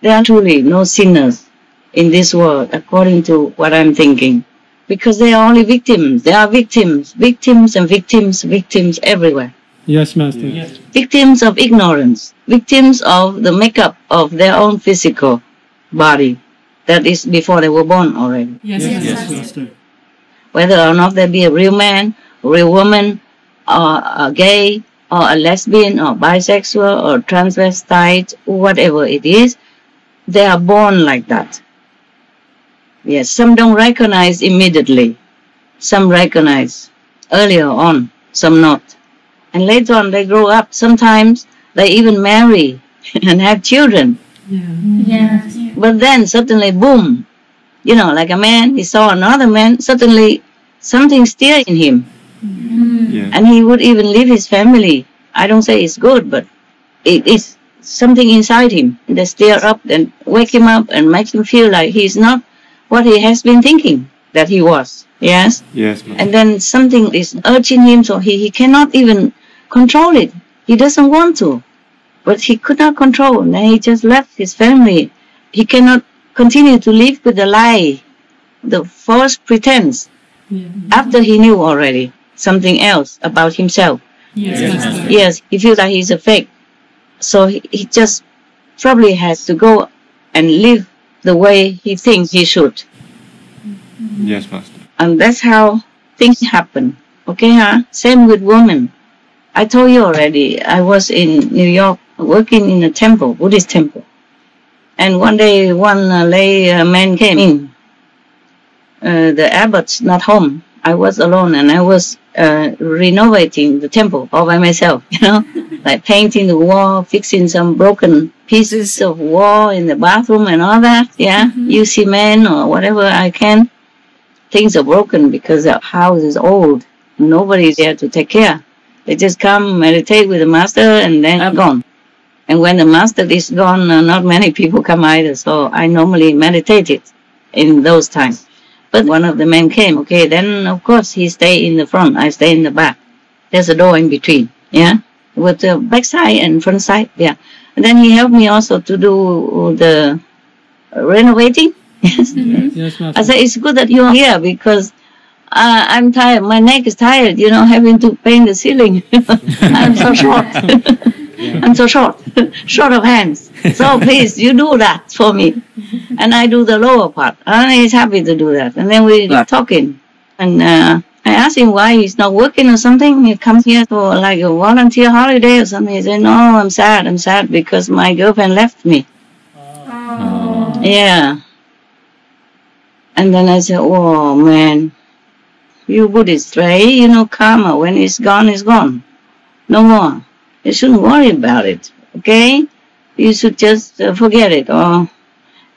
there are truly no sinners in this world, according to what I'm thinking. Because they are only victims. They are victims. Victims and victims, victims everywhere. Yes, Master. Yes. Victims of ignorance. Victims of the makeup of their own physical body. That is before they were born already. Yes, yes, yes, Master. Whether or not they be a real man, a real woman, or a gay, or a lesbian, or bisexual, or transvestite, whatever it is, they are born like that. Yes, some don't recognize immediately. Some recognize earlier on, some not. And later on they grow up. Sometimes they even marry and have children. Yeah. But then suddenly, boom, you know, like a man, he saw another man, suddenly something stirred in him. Yeah. And he would even leave his family. I don't say it's good, but it is something inside him that stir up and wake him up and make him feel like he's not what he has been thinking that he was. Yes? Yes. And then something is urging him, so he cannot even control it. He doesn't want to. But he could not control. And he just left his family. He cannot continue to live with the lie, the false pretense, after he knew already something else about himself. Yes. Yes, he feels like he's a fake. So he just probably has to go and live the way he thinks he should. Yes, Master. And that's how things happen. Okay, huh? Same with women. I told you already, I was in New York working in a temple, Buddhist temple. And one day, one lay man came in. The abbot's not home. I was alone and I was renovating the temple all by myself, you know, like painting the wall, fixing some broken pieces of wall in the bathroom and all that, yeah, use cement or whatever I can. Things are broken because the house is old. Nobody's there to take care. They just come, meditate with the master, and then are gone. And when the master is gone, not many people come either, so I normally meditated in those times. But one of the men came, okay, then of course he stay in the front, I stay in the back. There's a door in between, yeah, with the back side and front side, yeah. And then he helped me also to do the renovating. Yes. Yes, Master. I said, it's good that you're here because I'm tired, my neck is tired, you know, having to paint the ceiling. I'm so short. I'm so short, short of hands. So please, you do that for me. And I do the lower part. And he's happy to do that. And then we got talking. And I asked him why he's not working or something. He comes here for like a volunteer holiday or something. He said, no, I'm sad because my girlfriend left me. Oh. Yeah. And then I said, oh man, you Buddhist, right? You know, karma, when it's gone, it's gone. No more. You shouldn't worry about it, okay? You should just forget it. Or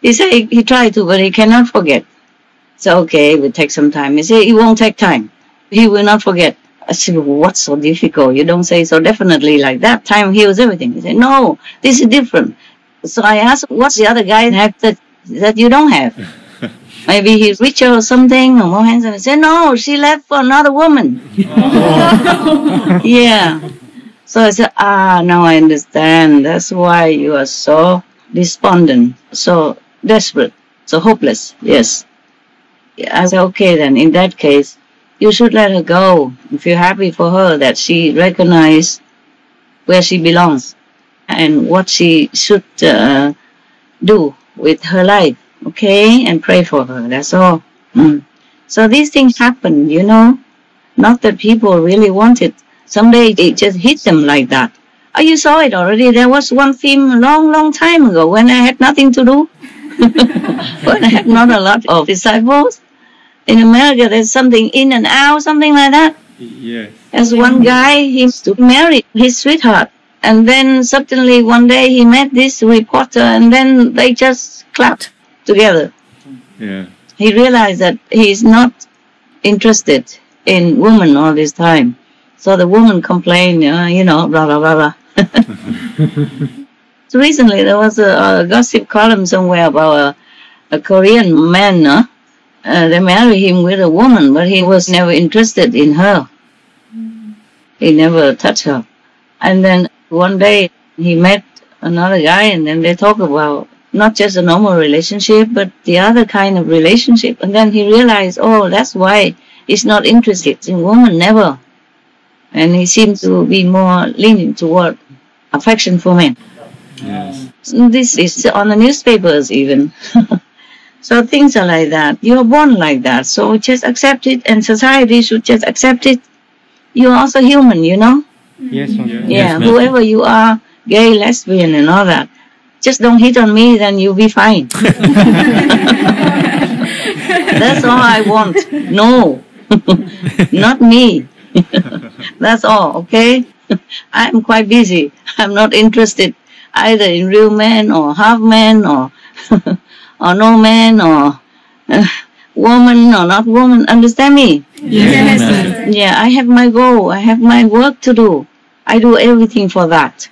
he said he tried to, but he cannot forget. So okay, it will take some time. He said it won't take time. He will not forget. I said, what's so difficult? You don't say so definitely like that. Time heals everything. He said, no, this is different. So I asked, what's the other guy have that you don't have? Maybe he's richer or something, or more handsome. He said, no, she left for another woman. Yeah. So I said, now I understand. That's why you are so despondent, so desperate, so hopeless. Yes. I said, okay then, in that case, you should let her go. If you're happy for her that she recognizes where she belongs and what she should do with her life, okay? And pray for her, that's all. So these things happen, you know, not that people really want it. Someday it just hit them like that. Oh, you saw it already. There was one film a long time ago when I had nothing to do. When I had not a lot of disciples. In America, there's something in and out, something like that. Yes. There's one guy, he used to marry his sweetheart. And then suddenly one day he met this reporter and then they just clapped together. Yeah. He realized that he's not interested in women all this time. So the woman complained, you know, blah, blah, blah, blah. So recently there was a gossip column somewhere about a Korean man. They married him with a woman, but he was never interested in her. He never touched her. And then one day he met another guy and then they talk about not just a normal relationship, but the other kind of relationship. And then he realized, oh, that's why he's not interested in women, never. And he seems to be more leaning toward affection for men. Yes. This is on the newspapers even. So things are like that. You're born like that. So just accept it, and society should just accept it. You're also human, you know? Yes, Master. Yeah, Yes, whoever you are, gay, lesbian and all that. Just don't hit on me, then you'll be fine. That's all I want. No, not me. That's all, okay? I'm quite busy. I'm not interested either in real men or half men or or no man or woman or not woman. Understand me? Yes. Yeah, I have my goal. I have my work to do. I do everything for that.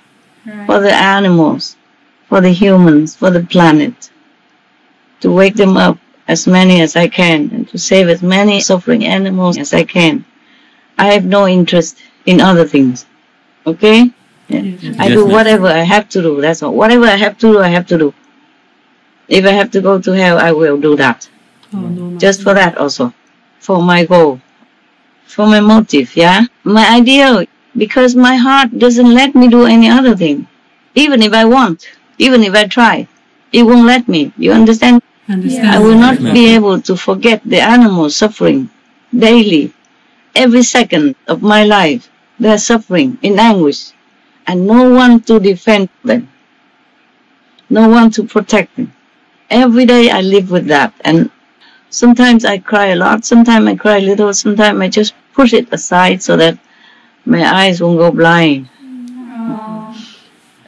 For the animals, for the humans, for the planet. To wake them up, as many as I can, and to save as many suffering animals as I can. I have no interest in other things. Okay? Yeah. I do whatever I have to do. That's all. Whatever I have to do, I have to do. If I have to go to hell, I will do that. Just for that also. For my goal. For my motive, yeah? My ideal. Because my heart doesn't let me do any other thing. Even if I want. Even if I try. It won't let me. You understand? I will not be able to forget the animals suffering daily. Every second of my life, they're suffering in anguish. And no one to defend them. No one to protect them. Every day I live with that. And sometimes I cry a lot. Sometimes I cry a little. Sometimes I just push it aside so that my eyes won't go blind.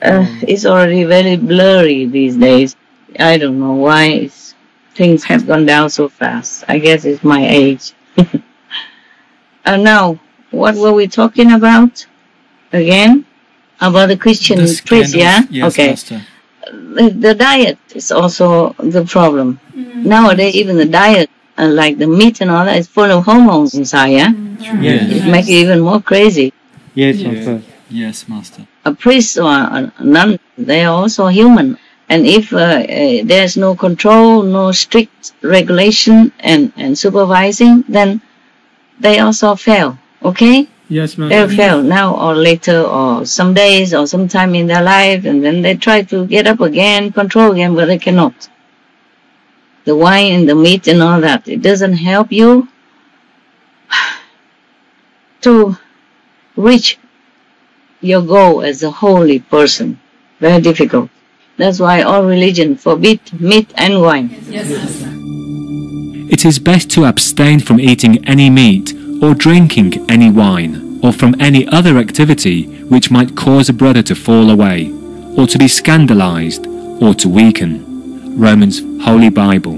It's already very blurry these days. I don't know why things have gone down so fast. I guess it's my age. Now, what were we talking about again? About the Christian priest, yeah? Yes, okay. Master. The diet is also the problem. Nowadays, even the diet, like the meat and all that, is full of hormones inside, yeah? Yes. It makes you even more crazy. Yes, Master. Yes, Master. A priest or a nun, they are also human. And if there's no control, no strict regulation and supervising, then they also fail, okay? Yes, Master. They'll fail now or later or some days or sometime in their life, and then they try to get up again, control again, but they cannot. The wine and the meat and all that, it doesn't help you to reach your goal as a holy person. Very difficult. That's why all religion forbid meat and wine. It is best to abstain from eating any meat or drinking any wine, or from any other activity which might cause a brother to fall away, or to be scandalized, or to weaken. Romans Holy Bible.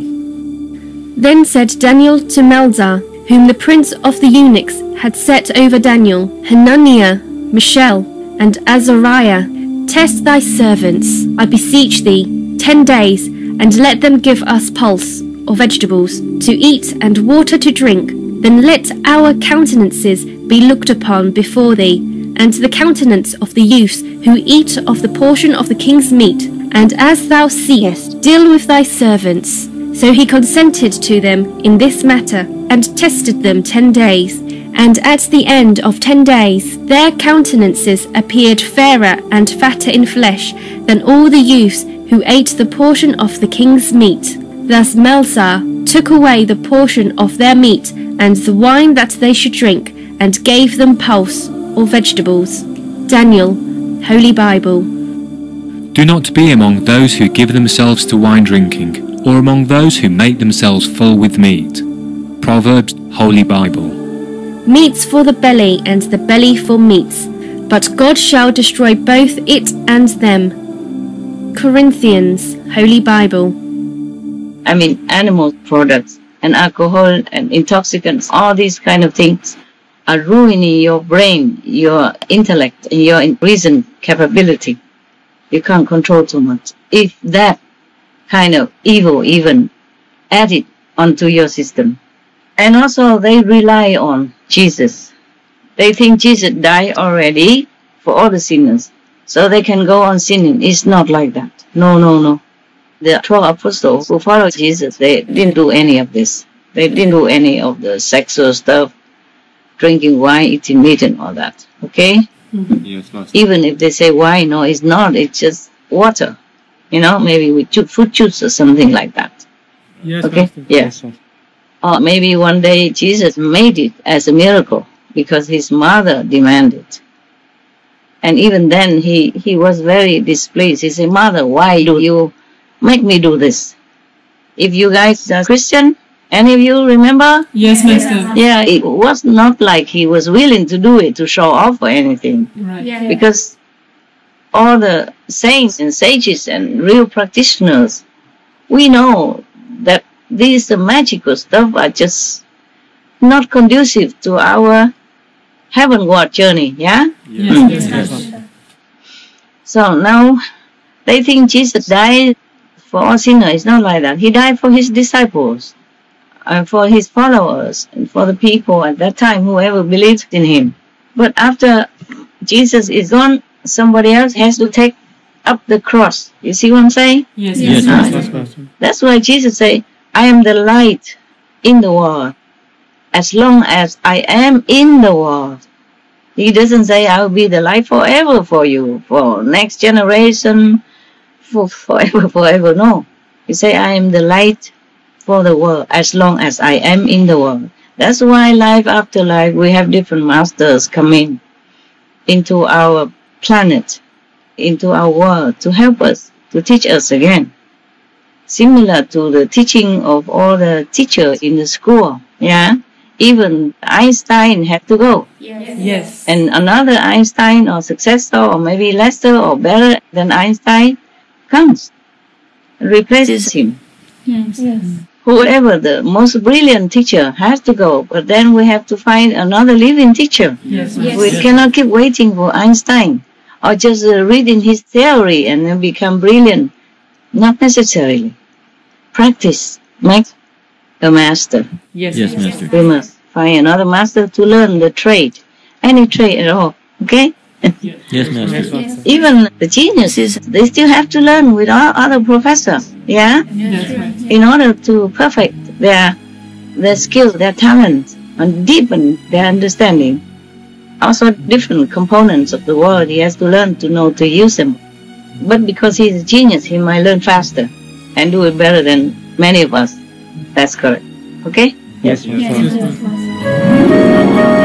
Then said Daniel to Melzar, whom the prince of the eunuchs had set over Daniel, Hananiah, Mishael, and Azariah, test thy servants, I beseech thee, 10 days, and let them give us pulse, or vegetables, to eat and water to drink. Then let our countenances be looked upon before thee, and the countenance of the youths who eat of the portion of the king's meat. And as thou seest, deal with thy servants. So he consented to them in this matter, and tested them 10 days. And at the end of 10 days, their countenances appeared fairer and fatter in flesh than all the youths who ate the portion of the king's meat. Thus Melzar took away the portion of their meat and the wine that they should drink, and gave them pulse, or vegetables. Daniel, Holy Bible. Do not be among those who give themselves to wine drinking, or among those who make themselves full with meat. Proverbs, Holy Bible. Meats for the belly, and the belly for meats, but God shall destroy both it and them. Corinthians, Holy Bible. I mean, animal products and alcohol and intoxicants, all these kind of things are ruining your brain, your intellect, and your reason capability. You can't control too much. If that kind of evil even added onto your system. And also they rely on Jesus. They think Jesus died already for all the sinners, so they can go on sinning. It's not like that. No, no, no. The 12 apostles who followed Jesus, they didn't do any of this. They didn't do any of the sexual stuff, drinking wine, eating meat and all that. Okay? Yes, Master. Even if they say wine, no, it's not. It's just water. You know, maybe with fruit juice or something like that. Yes, Okay? Master. Yes. Or maybe one day Jesus made it as a miracle because his mother demanded. And even then he was very displeased. He said, Mother, why do you make me do this? If you guys are Christian, any of you remember? Yes, Master. Yeah, it was not like he was willing to do it to show off or anything. Right. Yeah. Because all the saints and sages and real practitioners, we know that these magical stuff are just not conducive to our heavenward journey, yeah? Yes, Yes. So now they think Jesus died for all sinners. It's not like that. He died for his disciples and for his followers and for the people at that time, whoever believed in him. But after Jesus is gone, somebody else has to take up the cross. You see what I'm saying? Yes, Yes, Master. Yes, Master. That's why Jesus said, I am the light in the world. As long as I am in the world. He doesn't say, I will be the light forever for you, for next generation, for forever. No. He say, I am the light for the world, as long as I am in the world. That's why life after life, we have different masters coming into our planet, into our world, to help us, to teach us again. Similar to the teaching of all the teachers in the school, yeah? Even Einstein had to go. Yes. And another Einstein or successor or maybe lesser or better than Einstein comes and replaces him. Yes. Whoever the most brilliant teacher has to go, but then we have to find another living teacher. Yes, Yes. We cannot keep waiting for Einstein or just reading his theory and then become brilliant. Not necessarily. Practice makes a master. Yes, Yes, Master. We must find another master to learn the trade, any trade at all. Okay? Yes, Yes, Master. Master. Even the geniuses, they still have to learn with all other professors. Yeah? That's right. In order to perfect their skill, their talent, and deepen their understanding. Also, different components of the world, he has to learn to know to use them. But because he's a genius, he might learn faster and do it better than many of us. That's correct. Okay? Yes, Yes. Master. Yes.